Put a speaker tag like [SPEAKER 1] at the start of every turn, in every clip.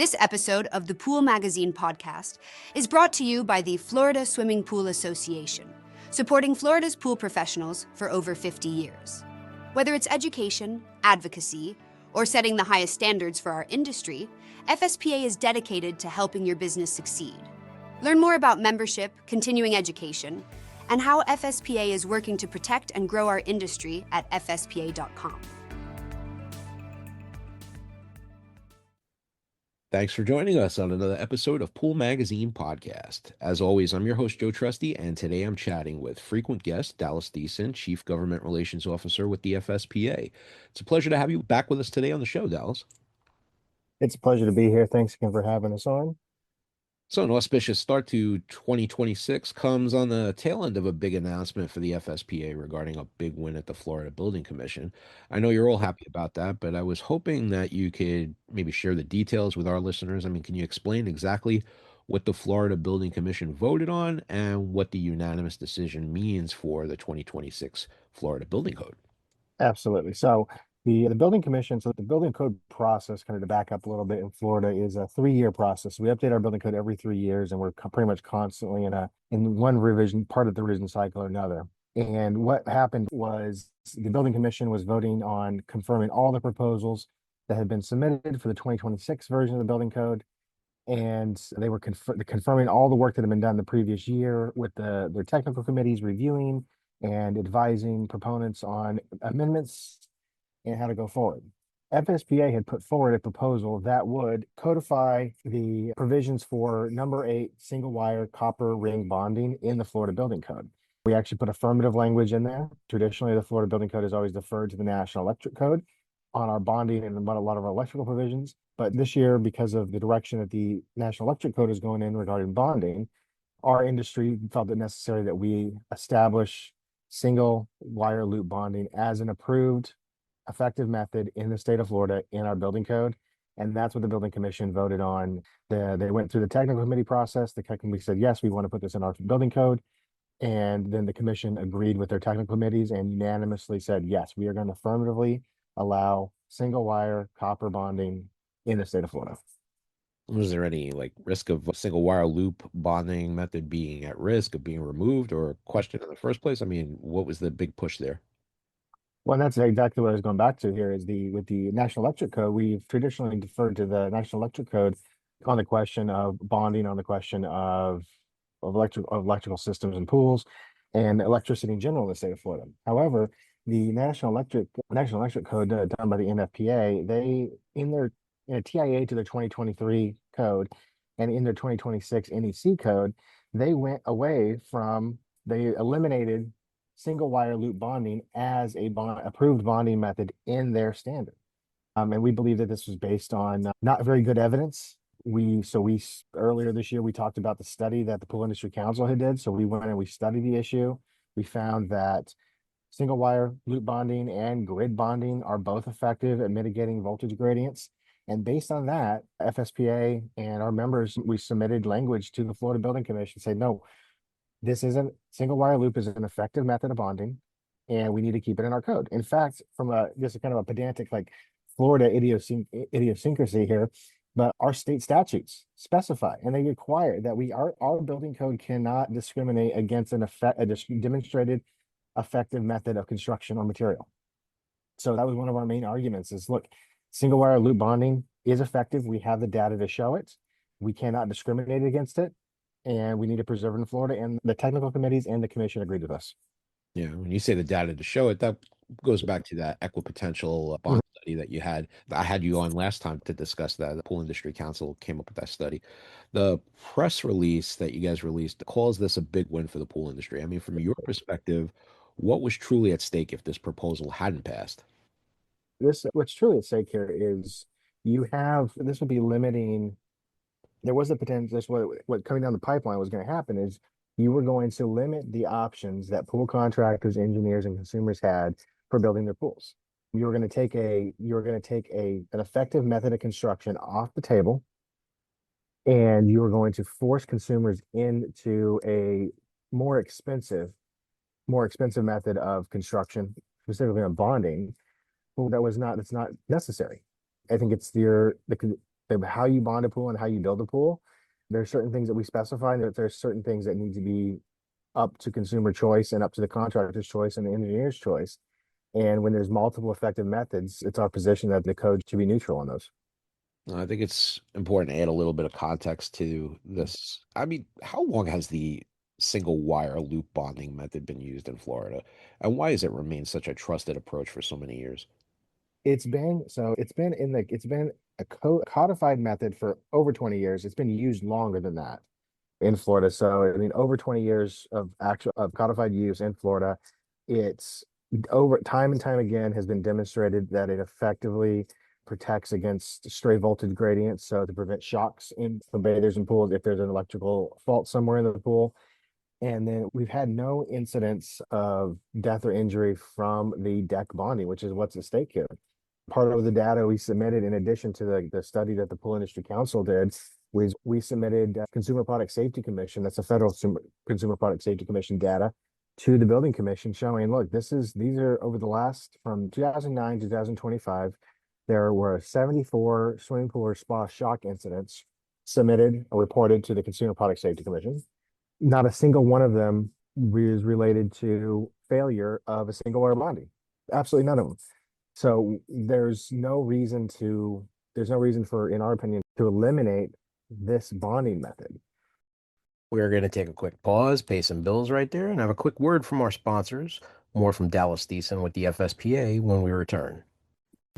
[SPEAKER 1] This episode of the Pool Magazine podcast is brought to you by the Florida Swimming Pool Association, supporting Florida's pool professionals for over 50 years. Whether it's education, advocacy, or setting the highest standards for our industry, FSPA is dedicated to helping your business succeed. Learn more about membership, continuing education, and how FSPA is working to protect and grow our industry at fspa.com.
[SPEAKER 2] Thanks for joining us on another episode of Pool Magazine Podcast. As always, I'm your host, Joe Trusty, and today I'm chatting with frequent guest Dallas Thiesen, Chief Government Relations Officer with the FSPA. It's a pleasure to have you back with us today on the show, Dallas.
[SPEAKER 3] It's a pleasure to be here. Thanks again for having us on.
[SPEAKER 2] So an auspicious start to 2026 comes on the tail end of a big announcement for the FSPA regarding a big win at the Florida Building Commission. I know you're all happy about that, but I was hoping that you could maybe share the details with our listeners. I mean, can you explain exactly what the Florida Building Commission voted on and what the unanimous decision means for the 2026 Florida Building Code?
[SPEAKER 3] Absolutely. So the building commission, so the building code process, kind of to back up a little bit in Florida, is a 3-year process. We update our building code every 3 years, and we're pretty much constantly in one revision, part of the revision cycle or another. And what happened was the building commission was voting on confirming all the proposals that had been submitted for the 2026 version of the building code. And they were confirming all the work that had been done the previous year with their technical committees reviewing and advising proponents on amendments and how to go forward. FSPA had put forward a proposal that would codify the provisions for number 8 single wire copper ring bonding in the Florida Building Code. We actually put affirmative language in there. Traditionally, the Florida Building Code has always deferred to the National Electric Code on our bonding and a lot of our electrical provisions. But this year, because of the direction that the National Electric Code is going in regarding bonding, our industry felt it necessary that we establish single wire loop bonding as an approved effective method in the state of Florida in our building code. And that's what the building commission voted on. They went through the technical committee process. The technical committee said, yes, we want to put this in our building code. And then the commission agreed with their technical committees and unanimously said, yes, we are going to affirmatively allow single wire copper bonding in the state of Florida.
[SPEAKER 2] Was there any risk of a single wire loop bonding method being at risk of being removed or questioned in the first place? I mean, what was the big push there?
[SPEAKER 3] Well, that's exactly what I was going back to here is with the National Electric Code, we've traditionally deferred to the National Electric Code on the question of bonding, on the question of electrical systems and pools and electricity in general in the state of Florida. However, the National Electric Code done by the NFPA, they in a TIA to their 2023 code and in their 2026 NEC code, they eliminated single wire loop bonding as a approved bonding method in their standard. And we believe that this was based on not very good evidence. Earlier this year, we talked about the study that the Pool Industry Council had did. So we went and we studied the issue. We found that single wire loop bonding and grid bonding are both effective at mitigating voltage gradients. And based on that, FSPA and our members, we submitted language to the Florida Building Commission saying, no, this isn't single wire loop is an effective method of bonding, and we need to keep it in our code. In fact, from just a kind of a pedantic Florida idiosyncrasy here, but our state statutes specify and they require that our building code cannot discriminate against a demonstrated effective method of construction or material. So that was one of our main arguments is, look, single wire loop bonding is effective. We have the data to show it. We cannot discriminate against it. And we need to preserve it in Florida, and the technical committees and the commission agreed with us.
[SPEAKER 2] Yeah, when you say the data to show it, that goes back to that equipotential bond study that you had. I had you on last time to discuss that. The Pool Industry Council came up with that study. The press release that you guys released calls this a big win for the pool industry. I mean, from your perspective, what was truly at stake if this proposal hadn't passed?
[SPEAKER 3] What's truly at stake here is this would be limiting. There was a potential, this what coming down the pipeline was going to happen is you were going to limit the options that pool contractors, engineers, and consumers had for building their pools. You were going to take an effective method of construction off the table, and you were going to force consumers into a more expensive method of construction, specifically on bonding, that's not necessary. I think it's how you bond a pool and how you build a pool. There's certain things that we specify, and there's certain things that need to be up to consumer choice and up to the contractor's choice and the engineer's choice. And when there's multiple effective methods, it's our position that the code should be neutral on those.
[SPEAKER 2] I think it's important to add a little bit of context to this. I mean, how long has the single wire loop bonding method been used in Florida? And why has it remained such a trusted approach for so many years?
[SPEAKER 3] It's been a codified method for over 20 years. It's been used longer than that in Florida. So I mean, over 20 years of codified use in Florida. It's over time and time again has been demonstrated that it effectively protects against stray voltage gradients, so to prevent shocks in the bathers and pools if there's an electrical fault somewhere in the pool. And then we've had no incidents of death or injury from the deck bonding, which is what's at stake here. Part of the data we submitted, in addition to the study that the Pool Industry Council did, was we submitted Consumer Product Safety Commission, that's a federal Consumer Product Safety Commission data, to the Building Commission showing, look, these are over the last, from 2009 to 2025, there were 74 swimming pool or spa shock incidents submitted or reported to the Consumer Product Safety Commission. Not a single one of them is related to failure of a single wire bonding. Absolutely none of them. So there's no reason for, in our opinion, to eliminate this bonding method.
[SPEAKER 4] We're going to take a quick pause, pay some bills right there, and have a quick word from our sponsors. More from Dallas Thiesen with the FSPA when we return.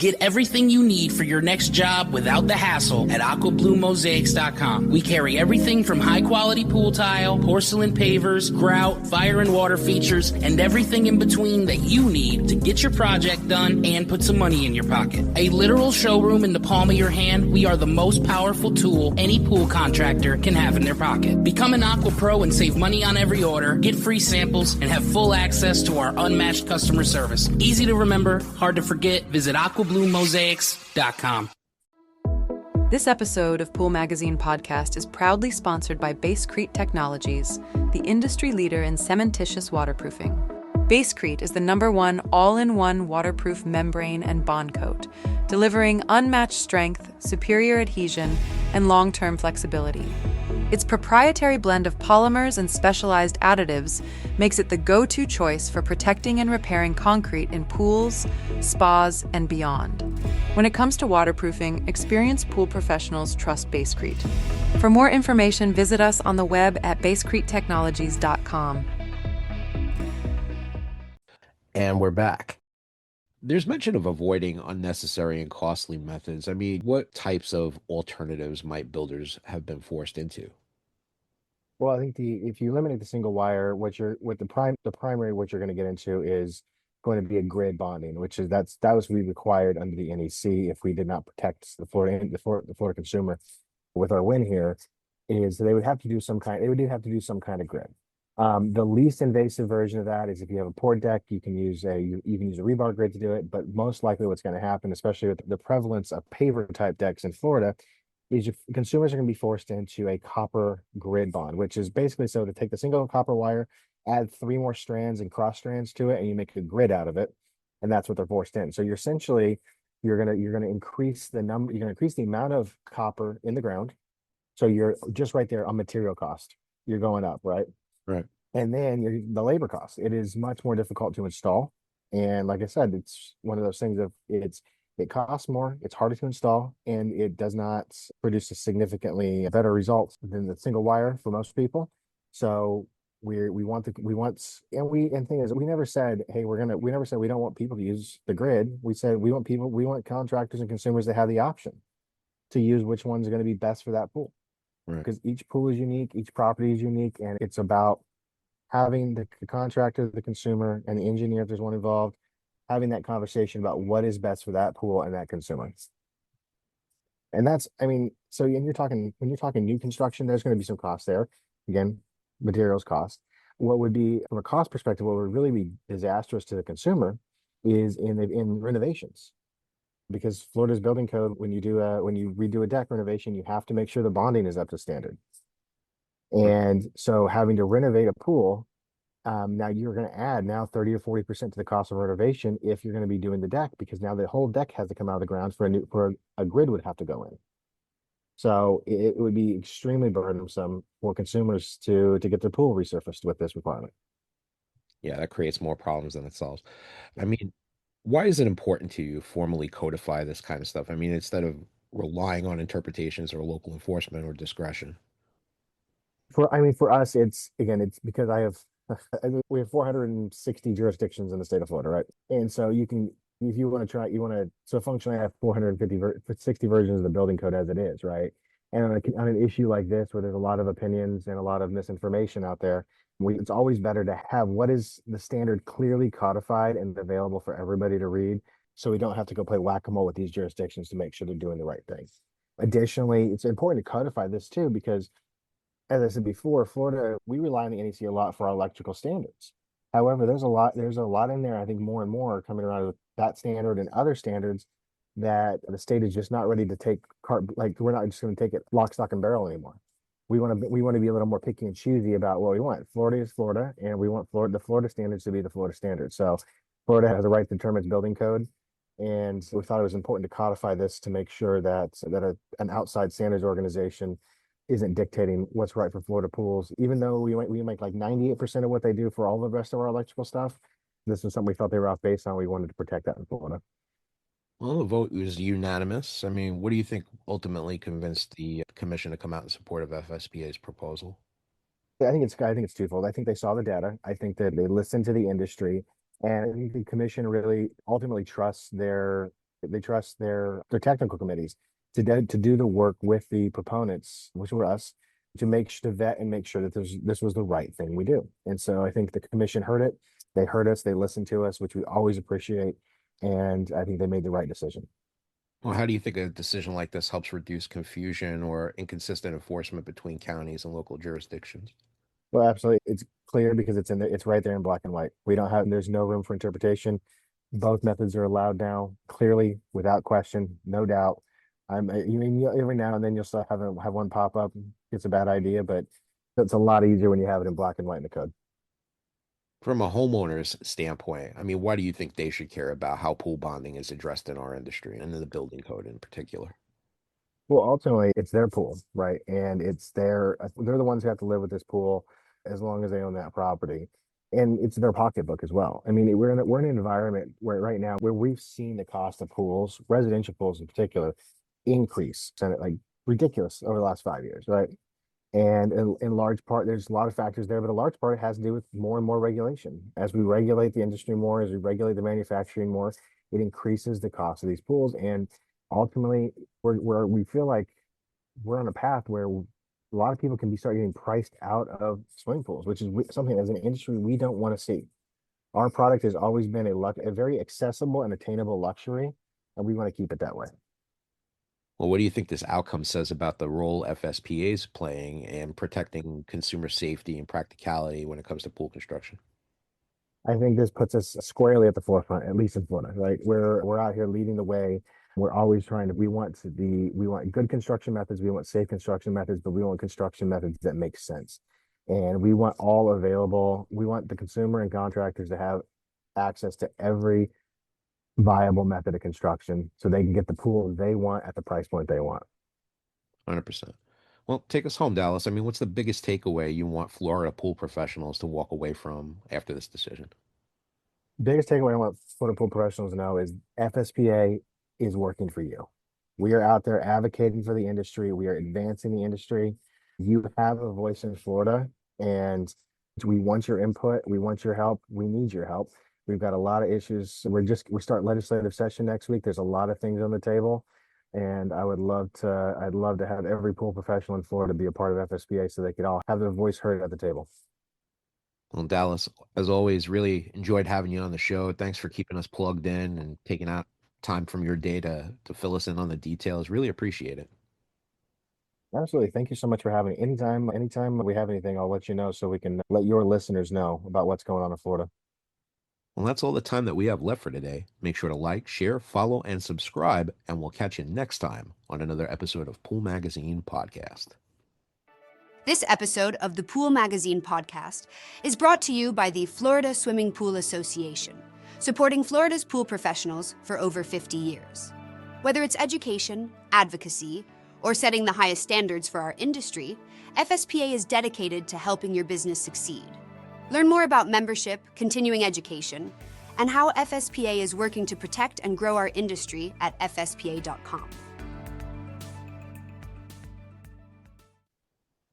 [SPEAKER 5] Get everything you need for your next job without the hassle at aquabluemosaics.com. We carry everything from high-quality pool tile, porcelain pavers, grout, fire and water features, and everything in between that you need to get your project done and put some money in your pocket. A literal showroom in the palm of your hand, we are the most powerful tool any pool contractor can have in their pocket. Become an Aqua Pro and save money on every order, get free samples, and have full access to our unmatched customer service. Easy to remember, hard to forget. Visit aquabluemosaics.com.
[SPEAKER 6] This episode of Pool Magazine Podcast is proudly sponsored by Basecrete Technologies, the industry leader in cementitious waterproofing. Basecrete is the #1 all-in-one waterproof membrane and bond coat, delivering unmatched strength, superior adhesion, and long-term flexibility. Its proprietary blend of polymers and specialized additives makes it the go-to choice for protecting and repairing concrete in pools, spas, and beyond. When it comes to waterproofing, experienced pool professionals trust Basecrete. For more information, visit us on the web at basecretetechnologies.com.
[SPEAKER 4] And we're back.
[SPEAKER 2] There's mention of avoiding unnecessary and costly methods. I mean, what types of alternatives might builders have been forced into?
[SPEAKER 3] Well, I think if you eliminate the single wire, the primary what you're going to get into is going to be a grid bonding, that was required under the NEC if we did not protect the Florida consumer with our win here, is they would have to do some kind of grid. The least invasive version of that is if you have a poured deck, you can use a rebar grid to do it. But most likely what's going to happen, especially with the prevalence of paver type decks in Florida, is your consumers are going to be forced into a copper grid bond, which is basically so to take the single copper wire, add 3 more strands and cross strands to it, and you make a grid out of it. And that's what they're forced in. So you're going to increase the amount of copper in the ground. So you're just right there on material cost. You're going up, right?
[SPEAKER 2] Right.
[SPEAKER 3] And then the labor cost. It is much more difficult to install. And like I said, it's one of those things it costs more, it's harder to install, and it does not produce a significantly better result than the single wire for most people. So we never said, hey, we never said we don't want people to use the grid. We said we want contractors and consumers to have the option to use which one's going to be best for that pool.
[SPEAKER 2] Right.
[SPEAKER 3] Because each pool is unique, each property is unique, and it's about having the contractor, the consumer, and the engineer, if there's one involved, having that conversation about what is best for that pool and that consumer. And when you're talking new construction, there's going to be some cost there. Again, materials cost. What would be, from a cost perspective, what would really be disastrous to the consumer is in renovations. Because Florida's building code, when you redo a deck renovation, you have to make sure the bonding is up to standard. And so having to renovate a pool, now you're going to add 30 or 40% to the cost of renovation if you're going to be doing the deck, because now the whole deck has to come out of the ground for a grid would have to go in. So it would be extremely burdensome for consumers to get their pool resurfaced with this requirement.
[SPEAKER 2] Yeah, that creates more problems than it solves. I mean, why is it important to you formally codify this kind of stuff? I mean, instead of relying on interpretations or local enforcement or discretion.
[SPEAKER 3] I mean, for us, it's because we have 460 jurisdictions in the state of Florida, right? And so if you want to so functionally I have 460 versions of the building code as it is, right? And on an issue like this, where there's a lot of opinions and a lot of misinformation out there, it's always better to have what is the standard clearly codified and available for everybody to read. So we don't have to go play whack-a-mole with these jurisdictions to make sure they're doing the right thing. Additionally, it's important to codify this too, because as I said before, Florida, we rely on the NEC a lot for our electrical standards. However, there's a lot in there, I think more and more coming around with that standard and other standards that the state is just not ready to take like we're not just going to take it lock, stock, and barrel anymore. We want to be a little more picky and choosy about what we want. Florida is Florida, and we want the Florida standards to be the Florida standards. So Florida has a right to determine its building code. And we thought it was important to codify this to make sure that an outside standards organization isn't dictating what's right for Florida pools. Even though we make like 98% of what they do for all the rest of our electrical stuff, this is something we thought they were off base on. We wanted to protect that in Florida.
[SPEAKER 2] Well, the vote was unanimous. I mean, what do you think ultimately convinced the commission to come out in support of FSPA's proposal?
[SPEAKER 3] I think it's twofold. I think they saw the data. I think that they listened to the industry, and I think the commission really ultimately trusts their technical committees to do the work with the proponents, which were us, to vet and make sure that this was the right thing we do. And so I think the commission heard it. They heard us. They listened to us, which we always appreciate. And I think they made the right decision.
[SPEAKER 2] Well, how do you think a decision like this helps reduce confusion or inconsistent enforcement between counties and local jurisdictions?
[SPEAKER 3] Well, absolutely. It's clear because it's right there in black and white. There's no room for interpretation. Both methods are allowed now, clearly, without question, no doubt. Every now and then you'll still have one pop up. It's a bad idea, but it's a lot easier when you have it in black and white in the code.
[SPEAKER 2] From a homeowner's standpoint, I mean, why do you think they should care about how pool bonding is addressed in our industry and in the building code in particular?
[SPEAKER 3] Well, ultimately, it's their pool, right? And they're the ones who have to live with this pool as long as they own that property. And it's their pocketbook as well. I mean, we're in an environment where right now where we've seen the cost of pools, residential pools in particular, increase and like ridiculous over the last 5 years, right? And in large part, there's a lot of factors there, but a large part has to do with more and more regulation. As we regulate the industry more, as we regulate the manufacturing more, it increases the cost of these pools. And ultimately, we feel like we're on a path where a lot of people can start getting priced out of swimming pools, which is something as an industry we don't want to see. Our product has always been a very accessible and attainable luxury, and we want to keep it that way.
[SPEAKER 2] Well, what do you think this outcome says about the role FSPA is playing in protecting consumer safety and practicality when it comes to pool construction?
[SPEAKER 3] I think this puts us squarely at the forefront, at least in Florida, right? We're out here leading the way. We're always we want good construction methods, we want safe construction methods, but we want construction methods that make sense. And we want all available. We want the consumer and contractors to have access to every viable method of construction so they can get the pool they want at the price point they want.
[SPEAKER 2] 100%. Well, take us home, Dallas. I mean, what's the biggest takeaway you want Florida pool professionals to walk away from after this decision?
[SPEAKER 3] Biggest takeaway I want Florida pool professionals to know is FSPA is working for you. We are out there advocating for the industry. We are advancing the industry. You have a voice in Florida, and we want your input. We want your help. We need your help. We've got a lot of issues. We start legislative session next week. There's a lot of things on the table, and I'd love to have every pool professional in Florida be a part of FSPA so they could all have their voice heard at the table.
[SPEAKER 2] Well, Dallas, as always, really enjoyed having you on the show. Thanks for keeping us plugged in and taking out time from your day to fill us in on the details. Really appreciate it.
[SPEAKER 3] Absolutely. Thank you so much for having me. Anytime we have anything, I'll let you know so we can let your listeners know about what's going on in Florida.
[SPEAKER 2] Well, that's all the time that we have left for today. Make sure to like, share, follow, and subscribe, and we'll catch you next time on another episode of Pool Magazine Podcast.
[SPEAKER 1] This episode of the Pool Magazine Podcast is brought to you by the Florida Swimming Pool Association, supporting Florida's pool professionals for over 50 years. Whether it's education, advocacy, or setting the highest standards for our industry, FSPA is dedicated to helping your business succeed. Learn more about membership, continuing education, and how FSPA is working to protect and grow our industry at fspa.com.